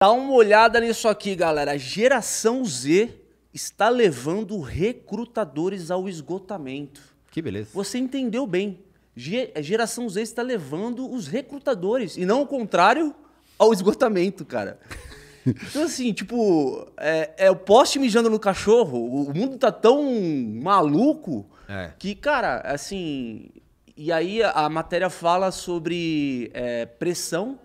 Dá uma olhada nisso aqui, galera. A geração Z está levando recrutadores ao esgotamento. Que beleza. Você entendeu bem. A geração Z está levando os recrutadores, e não o contrário, ao esgotamento, cara. Então, assim, tipo, o poste mijando no cachorro. O mundo tá tão maluco que, cara, assim... E aí a matéria fala sobre pressão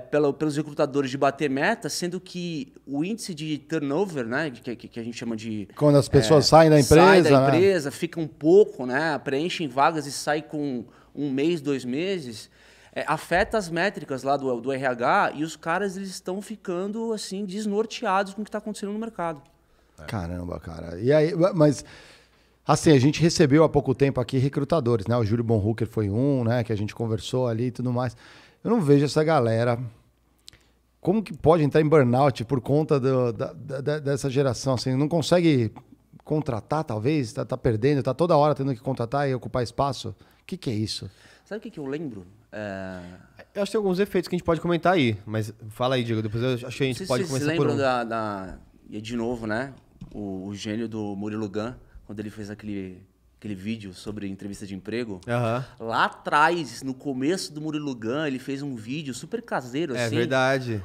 pelos recrutadores de bater meta, sendo que o índice de turnover, né, que a gente chama de... Quando as pessoas saem da empresa, fica um pouco, né, preenchem vagas e saem com 1 mês, 2 meses, afeta as métricas lá do RH, e os caras eles estão ficando assim desnorteados com o que está acontecendo no mercado. Caramba, cara. E aí, mas... Assim, a gente recebeu há pouco tempo aqui recrutadores, né? O Júlio Bonhooker foi um, né? Que a gente conversou ali e tudo mais. Eu não vejo essa galera... Como que pode entrar em burnout por conta dessa geração? Assim, não consegue contratar, talvez? Tá perdendo, tá toda hora tendo que contratar e ocupar espaço. O que é isso? Sabe o que eu lembro? Eu acho que tem alguns efeitos que a gente pode comentar aí. Mas fala aí, Diego. Depois eu acho que a gente pode começar por um. Vocês lembram E de novo, né? O gênio do Murilo Gun, quando ele fez aquele vídeo sobre entrevista de emprego. Lá atrás, no começo do Murilo Gun, ele fez um vídeo super caseiro, assim. Verdade.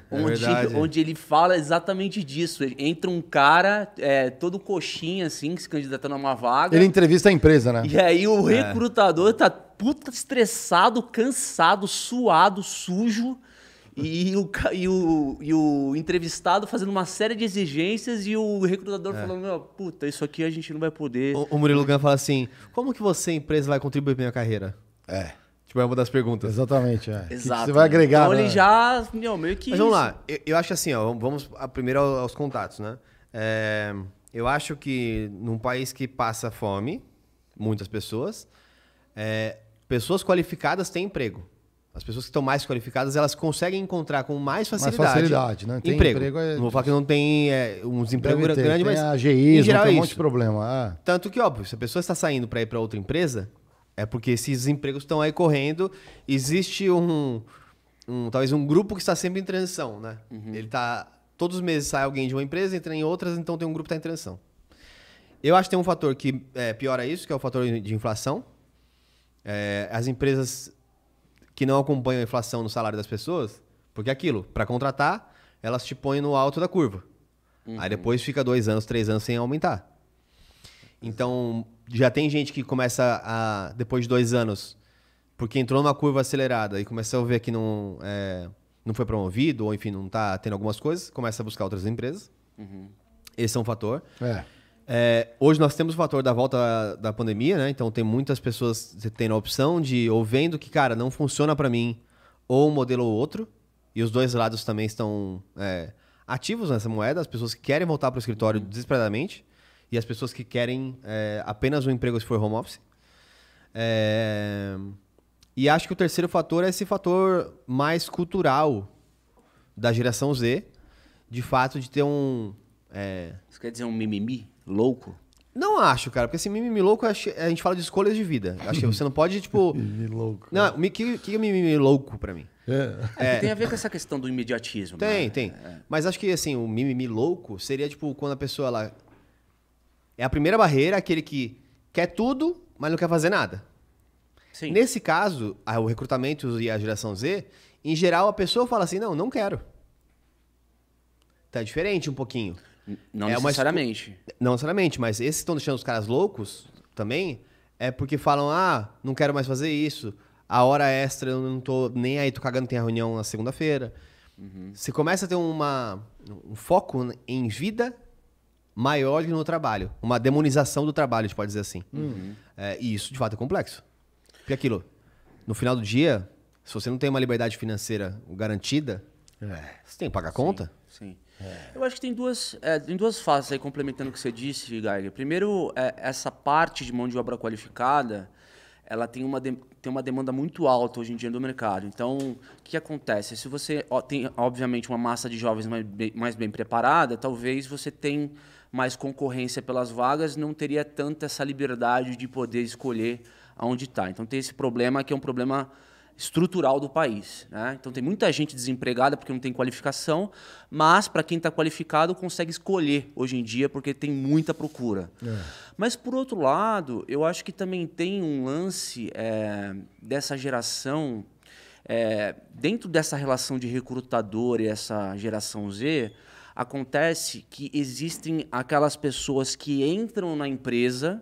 Onde ele fala exatamente disso. Entra um cara, todo coxinha, assim, se candidatando a uma vaga. Ele entrevista a empresa, né? E aí o recrutador tá puta estressado, cansado, suado, sujo. E o entrevistado fazendo uma série de exigências e o recrutador falando, meu, puta, isso aqui a gente não vai poder. O Murilo Gun fala assim, como que você, empresa, vai contribuir pra minha carreira? Tipo, é uma das perguntas. Exatamente, Exato. Que você vai agregar, então né? ele já, meio que... Mas vamos lá, eu acho assim, ó, vamos primeiro aos contatos, né? Eu acho que num país que passa fome, muitas pessoas, pessoas qualificadas têm emprego. As pessoas que estão mais qualificadas, elas conseguem encontrar com mais facilidade, né? Tem emprego. Não vou falar que não tem um desemprego grande, mas a AGI, em geral tem um é monte de isso. problema. Tanto que, óbvio, se a pessoa está saindo para ir para outra empresa, é porque esses empregos estão aí correndo. Existe talvez um grupo que está sempre em transição, né? Ele tá... Todos os meses sai alguém de uma empresa, entra em outras, então tem um grupo que está em transição. Eu acho que tem um fator que piora isso, que é o fator de inflação. As empresas que não acompanham a inflação no salário das pessoas, porque aquilo, para contratar, elas te põem no alto da curva. Aí depois fica 2 anos, 3 anos sem aumentar. Então, já tem gente que começa depois de 2 anos, porque entrou numa curva acelerada e começou a ver que não foi promovido, ou enfim, não está tendo algumas coisas, começa a buscar outras empresas. Esse é um fator. Hoje nós temos o fator da volta da pandemia, né? Então tem muitas pessoas tendo a opção ou vendo que, cara, não funciona para mim ou um modelo ou outro. E os dois lados também estão ativos nessa moeda. As pessoas que querem voltar para o escritório desesperadamente e as pessoas que querem apenas um emprego se for home office. E acho que o terceiro fator é esse fator mais cultural da geração Z, de fato de ter Isso quer dizer um mimimi louco? Não acho, cara, porque esse mimimi louco, a gente fala de escolhas de vida. Acho que você não pode, tipo... Mimimi louco. Não, o que é mimimi louco pra mim? Tem a ver com essa questão do imediatismo. Tem. Mas acho que, assim, o mimimi louco seria, tipo, quando a pessoa, ela... É a primeira barreira, aquele que quer tudo, mas não quer fazer nada. Sim. Nesse caso, o recrutamento e a geração Z, em geral, a pessoa fala assim, não quero. Tá diferente um pouquinho. Não necessariamente. Não necessariamente, mas esses que estão deixando os caras loucos também é porque falam, não quero mais fazer isso, a hora extra eu não tô nem aí, tô cagando, tem a reunião na segunda-feira. Você começa a ter um foco em vida maior do que no trabalho. Uma demonização do trabalho, a gente pode dizer assim. E isso, de fato, é complexo. Porque aquilo, no final do dia, se você não tem uma liberdade financeira garantida, você tem que pagar a conta. Sim. Eu acho que tem duas fases aí, complementando o que você disse, Geiger. Primeiro, essa parte de mão de obra qualificada, ela tem uma demanda muito alta hoje em dia no mercado. Então, o que acontece? Se você tem, obviamente, uma massa de jovens mais bem preparada, talvez você tenha mais concorrência pelas vagas, não teria tanta essa liberdade de poder escolher aonde está. Então, tem esse problema que é um problema estrutural do país, né? Então tem muita gente desempregada porque não tem qualificação, mas para quem está qualificado consegue escolher hoje em dia porque tem muita procura. Mas por outro lado, eu acho que também tem um lance dessa geração, dentro dessa relação de recrutador e essa geração Z, acontece que existem aquelas pessoas que entram na empresa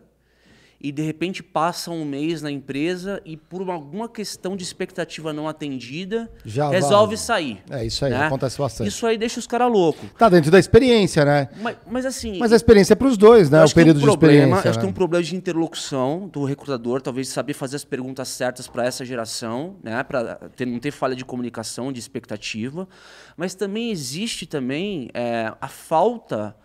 e de repente passam um mês na empresa e por alguma questão de expectativa não atendida, resolve sair. Isso aí, né? acontece bastante. Isso aí deixa os caras loucos. Tá dentro da experiência, né? Mas assim... Mas a experiência é para os dois, né? O período de experiência. Acho que tem um problema de interlocução do recrutador, talvez saber fazer as perguntas certas para essa geração, né? Para não ter falha de comunicação, de expectativa. Mas também existe a falta...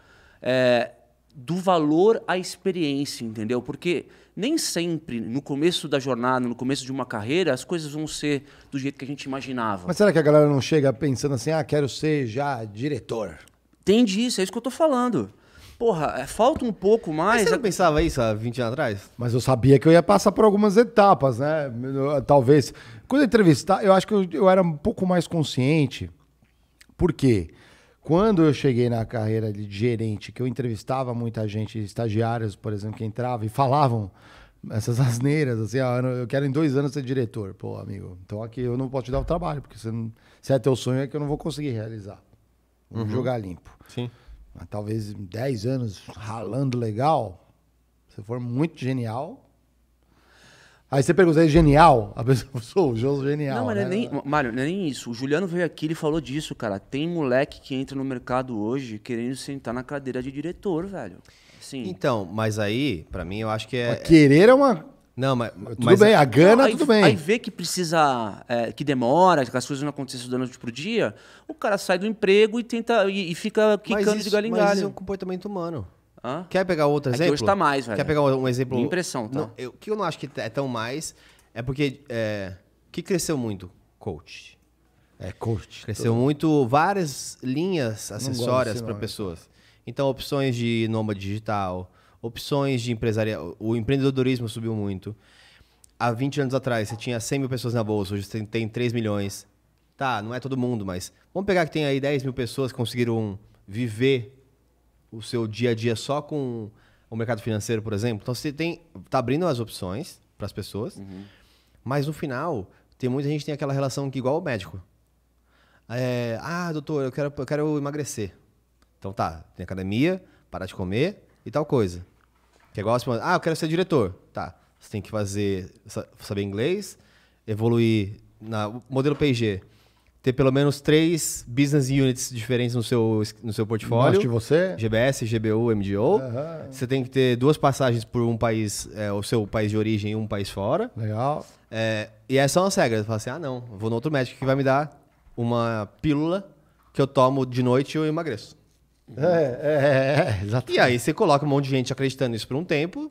do valor à experiência, entendeu? Porque nem sempre, no começo da jornada, no começo de uma carreira, as coisas vão ser do jeito que a gente imaginava. Mas será que a galera não chega pensando assim, quero ser já diretor? Tem disso, é isso que eu tô falando. Porra, falta um pouco mais... Mas você não pensava isso há 20 anos atrás? Mas eu sabia que eu ia passar por algumas etapas, né? Talvez. Quando eu entrevistar, eu acho que eu era um pouco mais consciente. Por quê? Quando eu cheguei na carreira de gerente, que eu entrevistava muita gente, estagiários, por exemplo, que entravam e falavam essas asneiras, assim, eu quero em 2 anos ser diretor. Pô, amigo, então aqui eu não posso te dar o trabalho, porque se é teu sonho é que eu não vou conseguir realizar. Vamos jogar limpo. Sim. Mas talvez 10 anos ralando legal, se for muito genial... Aí você pergunta, é genial? A pessoa, sou genial. Não, mas né? Mário, não é nem isso. O Juliano veio aqui e falou disso, cara. Tem moleque que entra no mercado hoje querendo sentar na cadeira de diretor, velho. Assim, Então, mas aí, pra mim, eu acho que é... Querer é uma... Não, mas... Tudo bem, a gana, tudo bem. Aí vê que precisa, que demora, que as coisas não acontecem da noite pro dia, o cara sai do emprego e tenta e fica quicando de galho em Mas isso é galho. um comportamento humano. Hã? Quer pegar outro exemplo? Hoje tá mais, velho. Quer pegar um exemplo? Minha impressão, tá? Não, o que eu não acho que é tão mais é porque que cresceu muito? Coach. Coach. Cresceu muito várias linhas gosto acessórias desse para nome. pessoas. Então, opções de nômade digital, opções de empresarial. O empreendedorismo subiu muito. Há 20 anos atrás, você tinha 100 mil pessoas na bolsa, hoje você tem 3 milhões. Tá, não é todo mundo, mas vamos pegar que tem aí 10 mil pessoas que conseguiram viver o seu dia a dia só com o mercado financeiro, por exemplo. Então, você tá abrindo as opções para as pessoas, mas no final, tem muita gente que tem aquela relação que igual o médico. Doutor, eu quero emagrecer. Então tá, tem academia, parar de comer e tal coisa. Que é igual assim, eu quero ser diretor. Tá, você tem que saber inglês, evoluir no modelo P&G. Ter pelo menos 3 business units diferentes no seu portfólio. Gosto de você. GBS, GBU, MDO. Você tem que ter 2 passagens por um país, o seu país de origem e um país fora. Legal. E essas são as regras. Você fala assim, não, eu vou no outro médico que vai me dar uma pílula que eu tomo de noite e eu emagreço. Exatamente. E aí você coloca um monte de gente acreditando nisso por um tempo.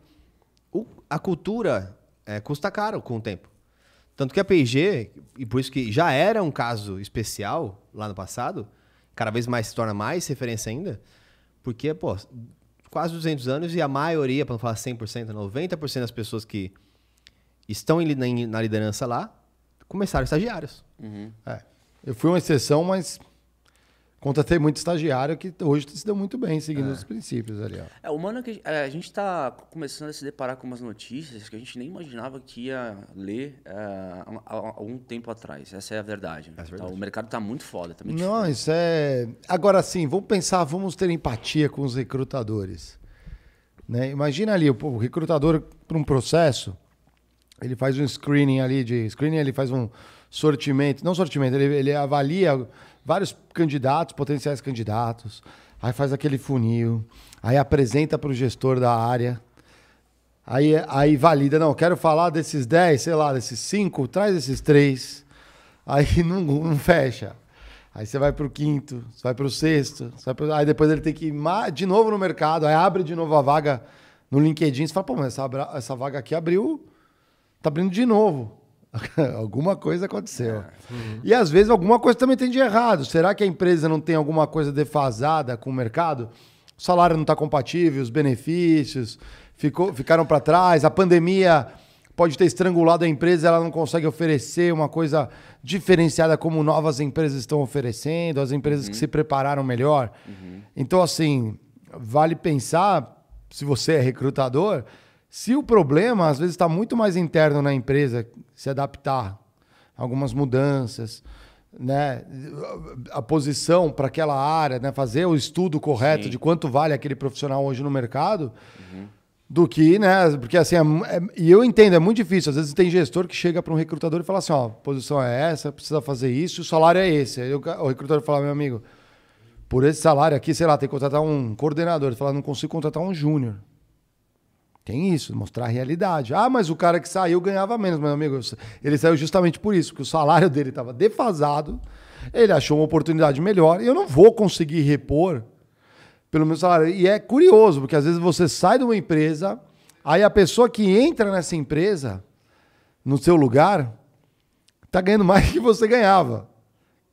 A cultura custa caro com o tempo. Tanto que a P&G, e por isso que já era um caso especial lá no passado, cada vez mais se torna mais referência ainda, porque, quase 200 anos e a maioria, para não falar 100%, 90% das pessoas que estão na liderança lá, começaram estagiários. Eu fui uma exceção, mas contratei muito estagiário que hoje se deu muito bem, seguindo os princípios ali. Ó. O mano que a gente tá começando a se deparar com umas notícias que a gente nem imaginava que ia ler há algum tempo atrás. Essa é a verdade. Né? Então, o mercado tá muito foda. Tá muito Não, isso é... Agora sim, vamos ter empatia com os recrutadores. Né? Imagina ali, o recrutador para um processo, ele faz um screening ali ele faz um sortimento, não sortimento, ele avalia vários candidatos, potenciais candidatos, aí faz aquele funil, aí apresenta para o gestor da área, aí valida, não, quero falar desses 10, sei lá, desses 5, traz esses 3, aí não fecha. Aí você vai para o 5º, você vai para o 6º, aí depois ele tem que ir de novo no mercado, aí abre de novo a vaga no LinkedIn, você fala, mas essa vaga aqui abriu, tá abrindo de novo. Alguma coisa aconteceu. E às vezes alguma coisa também tem de errado. Será que a empresa não tem alguma coisa defasada com o mercado? O salário não está compatível, os benefícios ficaram para trás, a pandemia pode ter estrangulado a empresa, ela não consegue oferecer uma coisa diferenciada como novas empresas estão oferecendo, as empresas que se prepararam melhor. Então, assim, vale pensar, se você é recrutador, se o problema às vezes está muito mais interno na empresa, se adaptar a algumas mudanças, né, a posição para aquela área, né, fazer o estudo correto de quanto vale aquele profissional hoje no mercado, do que, né, porque assim, e eu entendo, é muito difícil, às vezes tem gestor que chega para um recrutador e fala assim, ó, a posição é essa, precisa fazer isso, e o salário é esse. Aí o recrutador fala, meu amigo, por esse salário aqui, sei lá, tem que contratar um coordenador. Ele fala, não consigo contratar um júnior. Tem isso, mostrar a realidade. Ah, mas o cara que saiu ganhava menos, meu amigo. Ele saiu justamente por isso, porque o salário dele estava defasado, ele achou uma oportunidade melhor, e eu não vou conseguir repor pelo meu salário. E é curioso, porque às vezes você sai de uma empresa, aí a pessoa que entra nessa empresa, no seu lugar, está ganhando mais que você ganhava.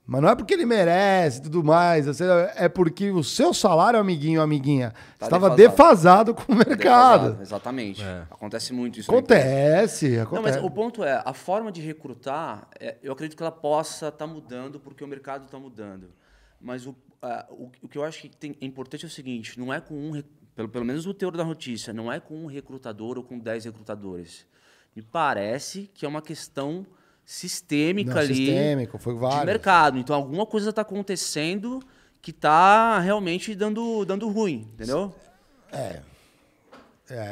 Mas não é porque ele merece e tudo mais, é porque o seu salário, amiguinho, amiguinha, estava defasado com o mercado. Defasado, exatamente. Acontece muito isso. Acontece. Não, mas o ponto é, a forma de recrutar, eu acredito que ela possa estar mudando porque o mercado está mudando. Mas o que eu acho que é importante é o seguinte, não é com pelo menos o teor da notícia, não é com um recrutador ou com 10 recrutadores. Me parece que é uma questão sistêmica ali foi de mercado. Então, alguma coisa está acontecendo que está realmente dando ruim, entendeu?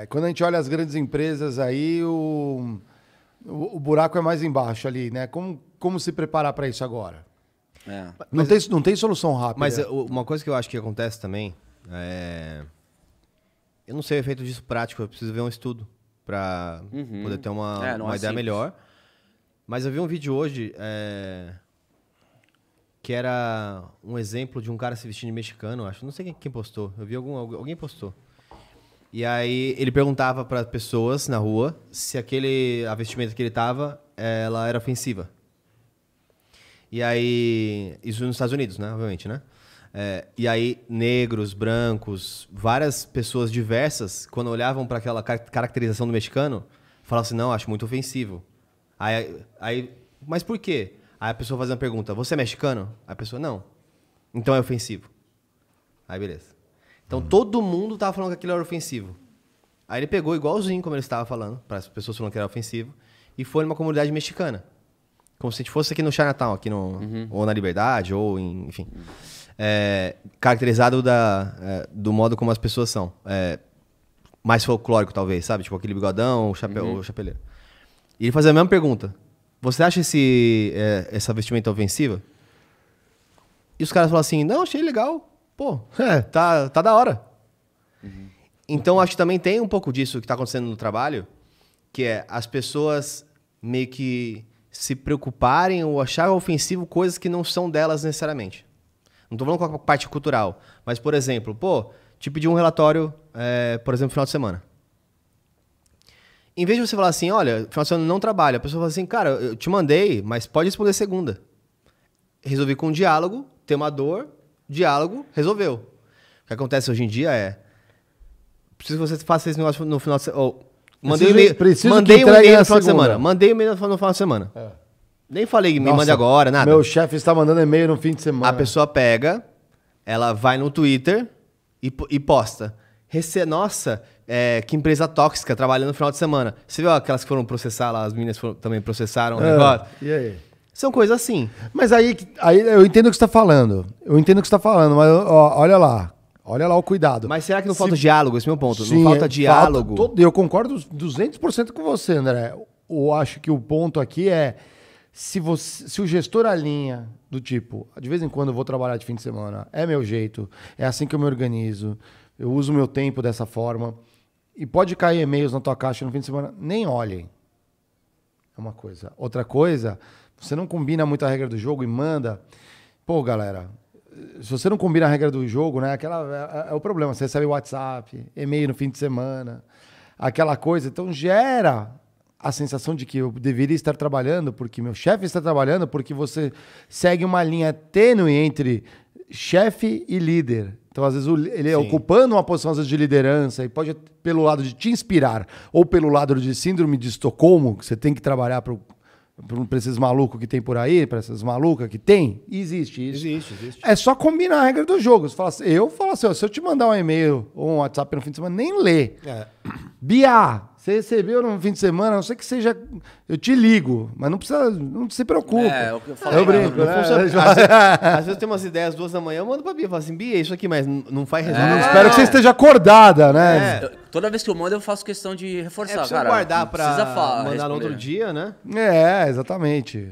Quando a gente olha as grandes empresas aí, o buraco é mais embaixo ali, né? Como se preparar para isso agora? Não tem solução rápida. Mas uma coisa que eu acho que acontece também, eu não sei o efeito disso prático, eu preciso ver um estudo para poder ter uma ideia melhor. Mas eu vi um vídeo hoje que era um exemplo de um cara se vestindo de mexicano, acho. Não sei quem postou. Eu vi alguém postou. E aí ele perguntava para pessoas na rua se a vestimenta que ele tava, ela era ofensiva. E aí... Isso nos Estados Unidos, né? Obviamente, né? E aí negros, brancos, várias pessoas diversas, quando olhavam para aquela caracterização do mexicano, falavam assim, não, acho muito ofensivo. Aí, mas por quê? Aí a pessoa faz uma pergunta, você é mexicano? Aí a pessoa, não. Então é ofensivo. Aí beleza. Então todo mundo tava falando que aquilo era ofensivo. Aí ele pegou igualzinho como ele estava falando, para as pessoas falando que era ofensivo, e foi numa comunidade mexicana. Como se a gente fosse aqui no Chinatown, aqui ou na Liberdade, ou enfim. Caracterizado do modo como as pessoas são. Mais folclórico, talvez, sabe? Tipo aquele bigodão, o chapeleiro. E ele fazia a mesma pergunta. Você acha essa vestimenta ofensiva? E os caras falaram assim, não, achei legal. Pô, tá da hora. Então, acho que também tem um pouco disso que está acontecendo no trabalho, que é as pessoas meio que se preocuparem ou achar ofensivo coisas que não são delas necessariamente. Não estou falando com a parte cultural, mas, por exemplo, te pedi um relatório, por exemplo, no final de semana. Em vez de você falar assim, olha, final de semana não trabalho, a pessoa fala assim, cara, eu te mandei, mas pode responder segunda. Resolvi com um diálogo, tem uma dor, diálogo, resolveu. O que acontece hoje em dia preciso que você faça esse negócio no final de semana. Mandei um e-mail no final de semana. Mandei um e-mail no final de semana. Nem falei, me mande agora, nada. Meu chefe está mandando e-mail no fim de semana. A pessoa pega, ela vai no Twitter e posta. Nossa, que empresa tóxica, trabalhando no final de semana. Você viu aquelas que foram processar lá, as meninas também processaram o negócio? E aí? São coisas assim. Mas aí eu entendo o que você está falando. Mas olha lá. Olha lá o cuidado. Mas será que não falta diálogo? Esse é o meu ponto. Sim, não falta diálogo? Eu concordo 200% com você, André. Eu acho que o ponto aqui é se o gestor alinha do tipo, de vez em quando eu vou trabalhar de fim de semana, é meu jeito, é assim que eu me organizo, eu uso meu tempo dessa forma, e pode cair e-mails na tua caixa no fim de semana, nem olhem. É uma coisa. Outra coisa, você não combina muito a regra do jogo e manda... Pô, galera... Se você não combina a regra do jogo, né? É o problema. Você recebe WhatsApp, e-mail no fim de semana, aquela coisa. Então gera a sensação de que eu deveria estar trabalhando porque meu chefe está trabalhando, porque você segue uma linha tênue entre chefe e líder. Então, às vezes, ele é Sim. ocupando uma posição às vezes, de liderança e pode, pelo lado de te inspirar ou pelo lado de síndrome de Estocolmo, que você tem que trabalhar para esses malucos que tem por aí, para essas malucas que tem, existe isso. Existe. É só combinar a regra do jogo. Você fala assim, eu falo assim, ó, se eu te mandar um e-mail ou um WhatsApp no fim de semana, nem lê. Bia, você recebeu no fim de semana, a não sei que seja. Eu te ligo, mas não precisa. Não se preocupe. É, o que eu falo. Eu brinco, Não né? funciona. Às vezes tem umas ideias 2 da manhã, eu mando pra Bia, falo assim, Bia, isso aqui, mas não faz resolve. Espero que você esteja acordada, né? Toda vez que eu mando, eu faço questão de reforçar, Precisa cara. guardar Não pra precisa mandar no responder. outro dia, né? É, exatamente.